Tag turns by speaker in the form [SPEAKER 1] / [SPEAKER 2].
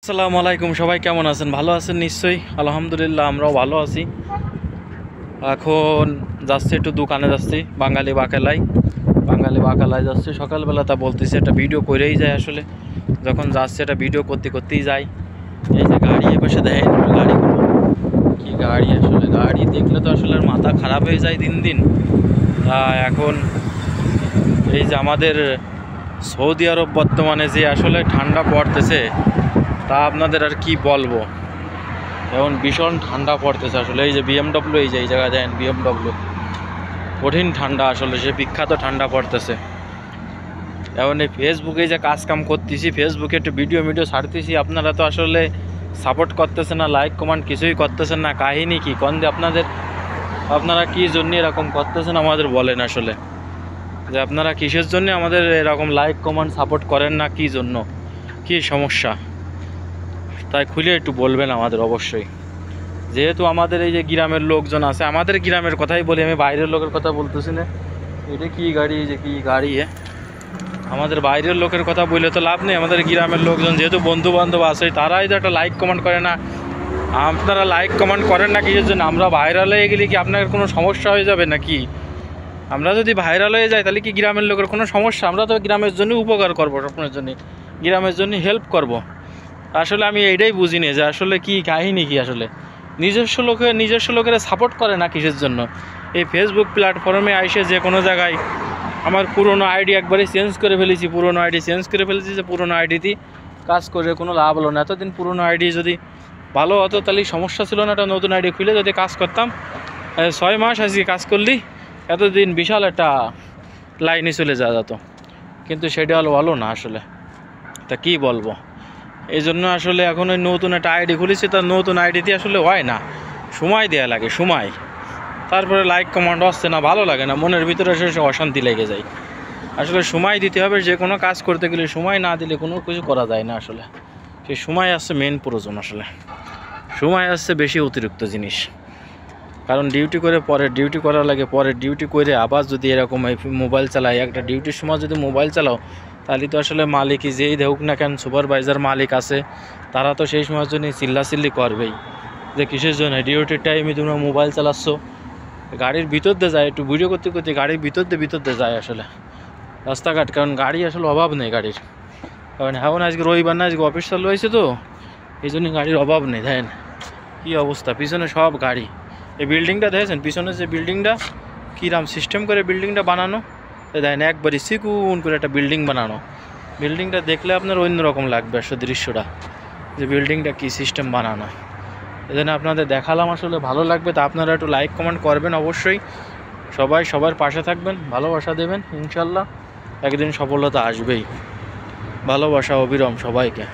[SPEAKER 1] আসসালামু আলাইকুম, সবাই কেমন আছেন? ভালো আছেন নিশ্চয়ই? আলহামদুলিল্লাহ, আমরাও ভালো আছি। এখন যাচ্ছি, একটু দোকানে যাচ্ছি, বাঙালি বাকালায় যাচ্ছি। সকালবেলা তা বলতেছি একটা ভিডিও করেই যায়। আসলে যখন যাচ্ছে একটা ভিডিও করতেই যাই। এই যে গাড়ি এপাশে দেখেন, গাড়িগুলো কি গাড়ি! আসলে গাড়ি দেখলে তো আসলে মাথা খারাপ হয়ে যায় দিন দিন। এখন এই যে আমাদের সৌদি আরব বর্তমানে যে আসলে ঠান্ডা পড়তেছে, তা আপনাদের আর কি বলবো। এখন ভীষণ ঠান্ডা পড়তেছে আসলে। এই যে বিএমডব্লিউ, এই যে এই জায়গায় যান, বিএমডব্লিউ কঠিন ঠান্ডা, আসলে সে বিখ্যাত ঠান্ডা পড়তেছে। এখন এই ফেসবুকে যে কাজ কাম করতেছি, ফেসবুকে একটু ভিডিও ছাড়তেছি, আপনারা তো আসলে সাপোর্ট করতেছেন না, লাইক কমেন্ট কিছুই করতেছেন না। কাহিনী কি কোন যে আপনারা কি জন্য এরকম করতেছেন আমাদের বলেন। আসলে যে আপনারা কিসের জন্য আমাদের এরকম লাইক কমেন্ট সাপোর্ট করেন না, কি জন্য, কি সমস্যা, তাই খুলে একটু বলবেন আমাদের অবশ্যই। যেহেতু আমাদের এই যে গ্রামের লোকজন আছে, আমাদের গ্রামের কথাই বলি, আমি বাইরের লোকের কথা বলতেছি না। এটা কি গাড়ি, এই যে কি গাড়ি, আমাদের বাইরের লোকের কথা বললে তো লাভ নেই। আমাদের গ্রামের লোকজন যেহেতু বন্ধু বান্ধব আছে, তারাই তো একটা লাইক কমেন্ট করে না। আপনারা লাইক কমেন্ট করেন না কিসের জন্য? আমরা ভাইরাল হয়ে গেলে কি আপনার কোনো সমস্যা হয়ে যাবে নাকি? আমরা যদি ভাইরাল হয়ে যাই তাহলে কি গ্রামের লোকের কোনো সমস্যা? আমরা তো গ্রামের জন্য উপকার করবো, স্বপ্নের জন্য, গ্রামের জন্য হেল্প করব। আসলে আমি এইটাই বুঝিনি যে আসলে কি কাহিনী কি। আসলে নিজস্ব লোকেরা সাপোর্ট করে না কিসের জন্য? এই ফেসবুক প্ল্যাটফর্মে আইসে যে কোনো জায়গায় আমার পুরনো আইডি একবারে চেঞ্জ করে ফেলেছি, যে পুরনো আইডিতেই কাজ করে কোনো লাভ হলো না। এতদিন পুরনো আইডি যদি ভালো হতো তাহলে সমস্যা ছিল না, একটা নতুন আইডি খুলে যদি কাজ করতাম। 6 মাস আজকে কাজ করলি, এতদিন বিশাল একটা লাইনে চলে যাওয়া যেত, কিন্তু সেটা হলো না আসলে। তা কি বলবো, এই জন্য আসলে এখন ওই নতুন একটা আইডি খুলেছি, তার নতুন আইডিতে আসলে হয় না, সময় দেওয়া লাগে, সময়। তারপরে লাইক কমেন্ট আসছে না, ভালো লাগে না, মনের ভিতরে সে অশান্তি লেগে যায়। আসলে সময় দিতে হবে, যে কোনো কাজ করতে গেলে সময় না দিলে কোনো কিছু করা যায় না। আসলে সেই সময় আসছে মেন প্রয়োজন। আসলে সময় আসছে বেশি অতিরিক্ত জিনিস, কারণ ডিউটি করে পরের ডিউটি করা লাগে, পরের ডিউটি করে আবার যদি এরকম মোবাইল চালাই, একটা ডিউটির সময় যদি মোবাইল চালাও, তাহলে তো আসলে মালিকই যেই দেউক না কেন, সুপারভাইজার মালিক আছে, তারা তো সেই সময়ের জন্য চিল্লাচিল্লি করবেই যে কিসের জন্য ডিউটির টাইমে তোমরা মোবাইল চালাচ্ছ। গাড়ির ভিতর দিয়ে যায়, একটু ভিডিও করতে করতে গাড়ির ভিতর দিয়ে যায় আসলে রাস্তাঘাট, কারণ গাড়ি আসলে অভাব নেই গাড়ির। কারণ এখন আজকে রবিবার না, আজকে অফিস চালু হয়েছে, তো এই জন্য গাড়ির অভাব নেই। দেখেন কী অবস্থা, পিছনে সব গাড়ি। এই বিল্ডিংটা দেখেছেন, পিছনে যে বিল্ডিংটা কীরকম সিস্টেম করে বিল্ডিংটা বানানো, দেখেন একবারই চিকুন করে একটা বিল্ডিং বানানো। বিল্ডিংটা দেখলে আপনার অন্যরকম লাগবে আসলে দৃশ্যটা, যে বিল্ডিংটা কী সিস্টেম বানানো। এই জন্য আপনাদের দেখালাম, আসলে ভালো লাগবে। তা আপনারা একটু লাইক কমেন্ট করবেন অবশ্যই, সবাই সবার পাশে থাকবেন, ভালোবাসা দেবেন, ইনশাল্লাহ একদিন সফলতা আসবেই। ভালোবাসা অবিরাম সবাইকে।